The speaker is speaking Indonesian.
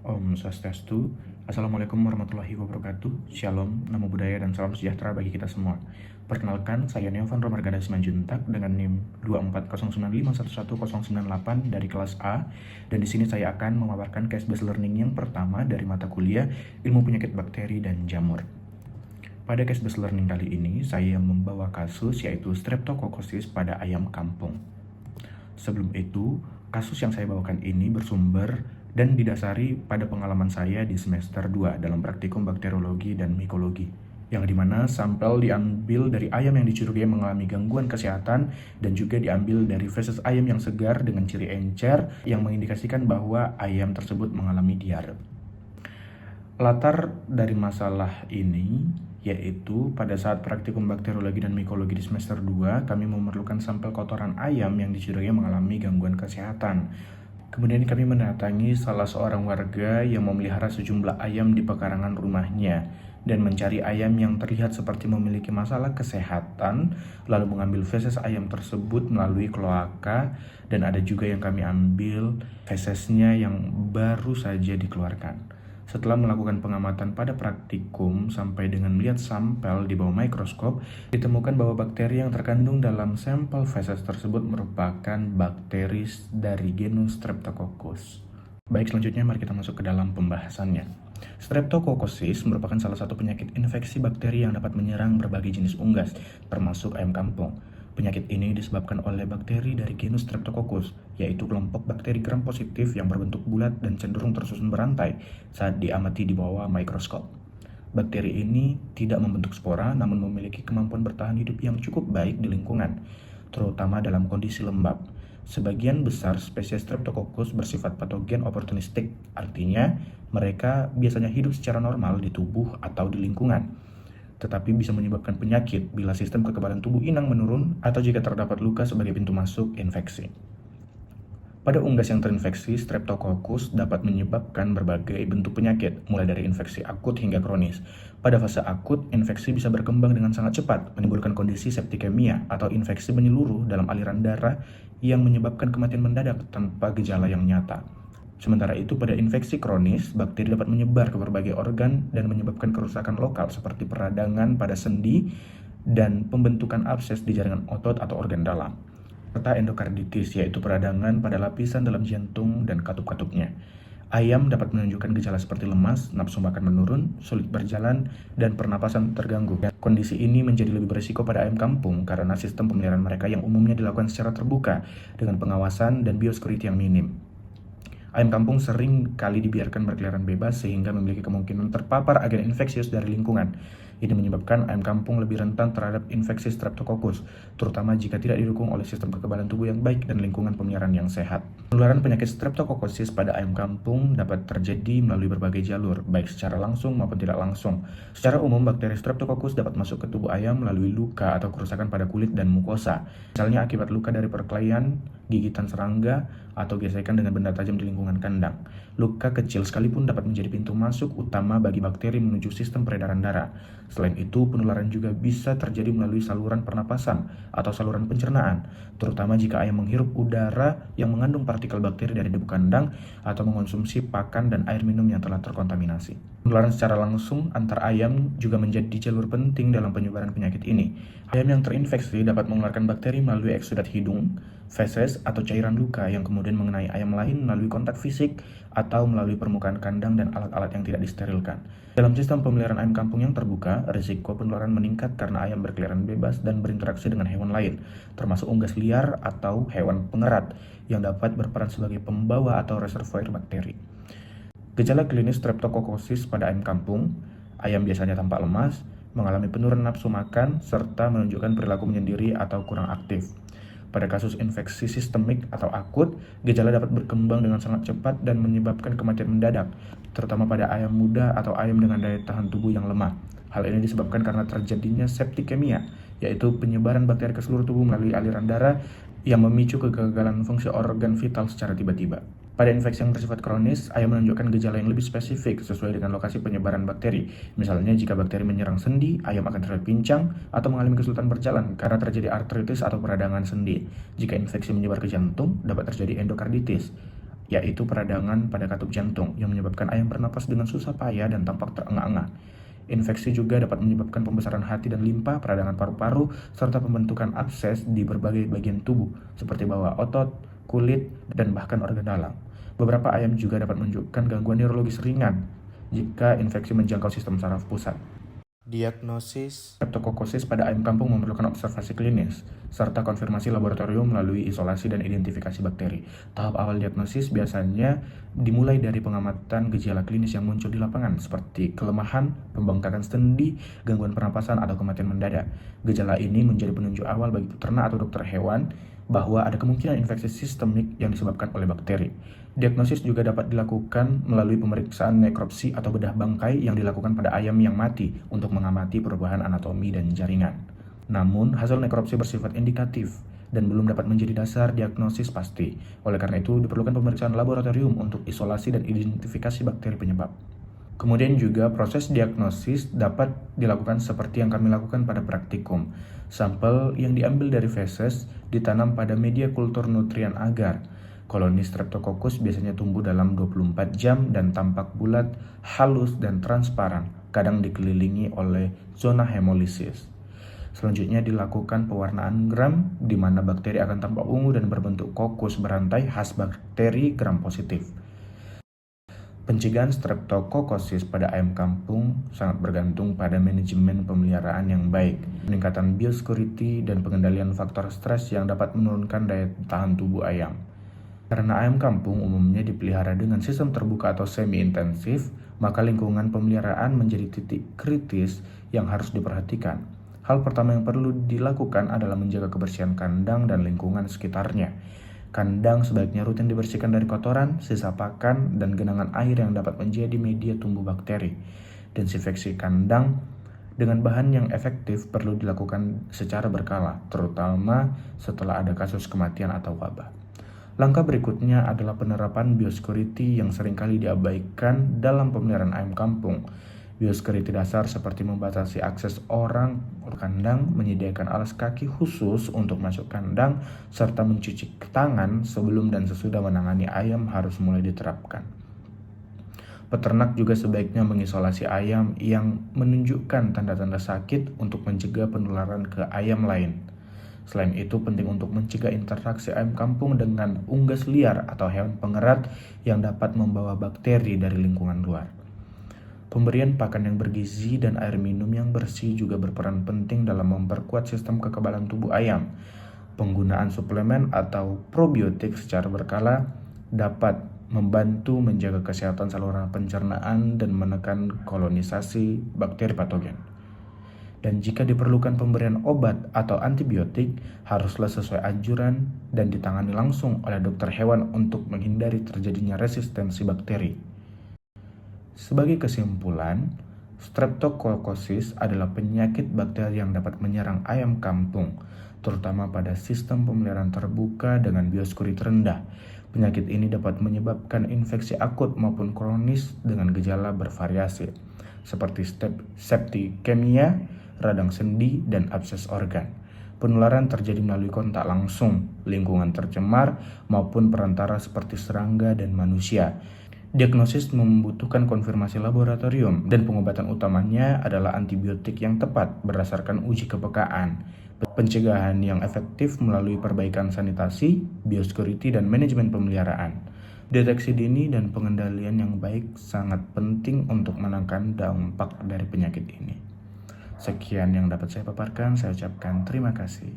Om Swastiastu. Assalamualaikum warahmatullahi wabarakatuh. Shalom, namo buddhaya, dan salam sejahtera bagi kita semua. Perkenalkan, saya Neovan Romargada Simanjuntak dengan NIM 24095111098 dari kelas A. Dan di sini saya akan memaparkan case-based learning yang pertama dari mata kuliah Ilmu Penyakit Bakteri dan Jamur. Pada case-based learning kali ini, saya membawa kasus yaitu Streptococcus pada ayam kampung. Sebelum itu, kasus yang saya bawakan ini bersumber dan didasari pada pengalaman saya di semester 2 dalam praktikum bakteriologi dan mikologi, yang dimana sampel diambil dari ayam yang dicurigai mengalami gangguan kesehatan dan juga diambil dari feses ayam yang segar dengan ciri encer yang mengindikasikan bahwa ayam tersebut mengalami diare. Latar dari masalah ini yaitu pada saat praktikum bakteriologi dan mikologi di semester 2, kami memerlukan sampel kotoran ayam yang dicurigai mengalami gangguan kesehatan. Kemudian kami mendatangi salah seorang warga yang memelihara sejumlah ayam di pekarangan rumahnya dan mencari ayam yang terlihat seperti memiliki masalah kesehatan, lalu mengambil feses ayam tersebut melalui kloaka, dan ada juga yang kami ambil fesesnya yang baru saja dikeluarkan. Setelah melakukan pengamatan pada praktikum sampai dengan melihat sampel di bawah mikroskop, ditemukan bahwa bakteri yang terkandung dalam sampel feses tersebut merupakan bakteri dari genus Streptococcus. Baik, selanjutnya mari kita masuk ke dalam pembahasannya. Streptococcosis merupakan salah satu penyakit infeksi bakteri yang dapat menyerang berbagai jenis unggas, termasuk ayam kampung. Penyakit ini disebabkan oleh bakteri dari genus Streptococcus, yaitu kelompok bakteri gram positif yang berbentuk bulat dan cenderung tersusun berantai saat diamati di bawah mikroskop. Bakteri ini tidak membentuk spora, namun memiliki kemampuan bertahan hidup yang cukup baik di lingkungan, terutama dalam kondisi lembab. Sebagian besar spesies Streptococcus bersifat patogen oportunistik, artinya mereka biasanya hidup secara normal di tubuh atau di lingkungan, tetapi bisa menyebabkan penyakit bila sistem kekebalan tubuh inang menurun atau jika terdapat luka sebagai pintu masuk infeksi. Pada unggas yang terinfeksi, Streptococcus dapat menyebabkan berbagai bentuk penyakit, mulai dari infeksi akut hingga kronis. Pada fase akut, infeksi bisa berkembang dengan sangat cepat, menimbulkan kondisi septikemia atau infeksi menyeluruh dalam aliran darah yang menyebabkan kematian mendadak tanpa gejala yang nyata. Sementara itu, pada infeksi kronis, bakteri dapat menyebar ke berbagai organ dan menyebabkan kerusakan lokal seperti peradangan pada sendi dan pembentukan abses di jaringan otot atau organ dalam, serta endokarditis, yaitu peradangan pada lapisan dalam jantung dan katup-katupnya. Ayam dapat menunjukkan gejala seperti lemas, nafsu makan menurun, sulit berjalan, dan pernapasan terganggu. Kondisi ini menjadi lebih berisiko pada ayam kampung karena sistem pemeliharaan mereka yang umumnya dilakukan secara terbuka dengan pengawasan dan biosecurity yang minim. Ayam kampung sering kali dibiarkan berkeliaran bebas sehingga memiliki kemungkinan terpapar agen infeksius dari lingkungan. Ini menyebabkan ayam kampung lebih rentan terhadap infeksi Streptococcus, terutama jika tidak didukung oleh sistem kekebalan tubuh yang baik dan lingkungan pemeliharaan yang sehat. Penularan penyakit Streptococcosis pada ayam kampung dapat terjadi melalui berbagai jalur, baik secara langsung maupun tidak langsung. Secara umum, bakteri Streptococcus dapat masuk ke tubuh ayam melalui luka atau kerusakan pada kulit dan mukosa, misalnya akibat luka dari perkelahian, gigitan serangga, atau gesekan dengan benda tajam di lingkungan kandang. Luka kecil sekalipun dapat menjadi pintu masuk utama bagi bakteri menuju sistem peredaran darah. Selain itu, penularan juga bisa terjadi melalui saluran pernapasan atau saluran pencernaan, terutama jika ayam menghirup udara yang mengandung partikel bakteri dari debu kandang atau mengonsumsi pakan dan air minum yang telah terkontaminasi. Penularan secara langsung antar ayam juga menjadi jalur penting dalam penyebaran penyakit ini. Ayam yang terinfeksi dapat mengeluarkan bakteri melalui eksudat hidung, feses, atau cairan luka yang kemudian mengenai ayam lain melalui kontak fisik atau melalui permukaan kandang dan alat-alat yang tidak disterilkan. Dalam sistem pemeliharaan ayam kampung yang terbuka, risiko penularan meningkat karena ayam berkeliaran bebas dan berinteraksi dengan hewan lain, termasuk unggas liar atau hewan pengerat yang dapat berperan sebagai pembawa atau reservoir bakteri. Gejala klinis Streptococcosis pada ayam kampung: ayam biasanya tampak lemas, mengalami penurunan nafsu makan, serta menunjukkan perilaku menyendiri atau kurang aktif. Pada kasus infeksi sistemik atau akut, gejala dapat berkembang dengan sangat cepat dan menyebabkan kematian mendadak, terutama pada ayam muda atau ayam dengan daya tahan tubuh yang lemah. Hal ini disebabkan karena terjadinya septikemia, yaitu penyebaran bakteri ke seluruh tubuh melalui aliran darah yang memicu kegagalan fungsi organ vital secara tiba-tiba. Pada infeksi yang bersifat kronis, ayam menunjukkan gejala yang lebih spesifik sesuai dengan lokasi penyebaran bakteri. Misalnya, jika bakteri menyerang sendi, ayam akan terlihat pincang atau mengalami kesulitan berjalan karena terjadi artritis atau peradangan sendi. Jika infeksi menyebar ke jantung, dapat terjadi endokarditis. yaitu peradangan pada katup jantung yang menyebabkan ayam bernapas dengan susah payah dan tampak terengah-engah. Infeksi juga dapat menyebabkan pembesaran hati dan limpa, peradangan paru-paru, serta pembentukan abses di berbagai bagian tubuh, seperti bawah otot, kulit, dan bahkan organ dalam. Beberapa ayam juga dapat menunjukkan gangguan neurologis ringan jika infeksi menjangkau sistem saraf pusat. Diagnosis Streptokokosis pada ayam kampung memerlukan observasi klinis, serta konfirmasi laboratorium melalui isolasi dan identifikasi bakteri. Tahap awal diagnosis biasanya dimulai dari pengamatan gejala klinis yang muncul di lapangan, seperti kelemahan, pembengkakan sendi, gangguan pernapasan, atau kematian mendadak. Gejala ini menjadi penunjuk awal bagi peternak atau dokter hewan bahwa ada kemungkinan infeksi sistemik yang disebabkan oleh bakteri. Diagnosis juga dapat dilakukan melalui pemeriksaan nekropsi atau bedah bangkai yang dilakukan pada ayam yang mati untuk mengamati perubahan anatomi dan jaringan. Namun, hasil nekropsi bersifat indikatif dan belum dapat menjadi dasar diagnosis pasti. Oleh karena itu, diperlukan pemeriksaan laboratorium untuk isolasi dan identifikasi bakteri penyebab. Kemudian juga proses diagnosis dapat dilakukan seperti yang kami lakukan pada praktikum. Sampel yang diambil dari feses ditanam pada media kultur nutrien agar. Koloni Streptococcus biasanya tumbuh dalam 24 jam dan tampak bulat, halus, dan transparan, kadang dikelilingi oleh zona hemolisis. Selanjutnya dilakukan pewarnaan gram, di mana bakteri akan tampak ungu dan berbentuk kokus berantai khas bakteri gram positif. Pencegahan streptokokosis pada ayam kampung sangat bergantung pada manajemen pemeliharaan yang baik, peningkatan biosecurity, dan pengendalian faktor stres yang dapat menurunkan daya tahan tubuh ayam. Karena ayam kampung umumnya dipelihara dengan sistem terbuka atau semi-intensif, maka lingkungan pemeliharaan menjadi titik kritis yang harus diperhatikan. Hal pertama yang perlu dilakukan adalah menjaga kebersihan kandang dan lingkungan sekitarnya. Kandang sebaiknya rutin dibersihkan dari kotoran, sisa pakan, dan genangan air yang dapat menjadi media tumbuh bakteri. Desinfeksi kandang dengan bahan yang efektif perlu dilakukan secara berkala, terutama setelah ada kasus kematian atau wabah. Langkah berikutnya adalah penerapan biosecurity yang seringkali diabaikan dalam pemeliharaan ayam kampung. Biosecurity dasar seperti membatasi akses orang ke kandang, menyediakan alas kaki khusus untuk masuk kandang, serta mencuci tangan sebelum dan sesudah menangani ayam harus mulai diterapkan. Peternak juga sebaiknya mengisolasi ayam yang menunjukkan tanda-tanda sakit untuk mencegah penularan ke ayam lain. Selain itu, penting untuk mencegah interaksi ayam kampung dengan unggas liar atau hewan pengerat yang dapat membawa bakteri dari lingkungan luar. Pemberian pakan yang bergizi dan air minum yang bersih juga berperan penting dalam memperkuat sistem kekebalan tubuh ayam. Penggunaan suplemen atau probiotik secara berkala dapat membantu menjaga kesehatan saluran pencernaan dan menekan kolonisasi bakteri patogen. Dan jika diperlukan pemberian obat atau antibiotik, haruslah sesuai anjuran dan ditangani langsung oleh dokter hewan untuk menghindari terjadinya resistensi bakteri. Sebagai kesimpulan, streptokokosis adalah penyakit bakteri yang dapat menyerang ayam kampung, terutama pada sistem pemeliharaan terbuka dengan biosecurity rendah. Penyakit ini dapat menyebabkan infeksi akut maupun kronis dengan gejala bervariasi, seperti septikemia, radang sendi, dan abses organ. Penularan terjadi melalui kontak langsung, lingkungan tercemar, maupun perantara seperti serangga dan manusia. Diagnosis membutuhkan konfirmasi laboratorium, dan pengobatan utamanya adalah antibiotik yang tepat berdasarkan uji kepekaan. Pencegahan yang efektif melalui perbaikan sanitasi, biosecurity, dan manajemen pemeliharaan. Deteksi dini dan pengendalian yang baik sangat penting untuk menangkan dampak dari penyakit ini. Sekian yang dapat saya paparkan, saya ucapkan terima kasih.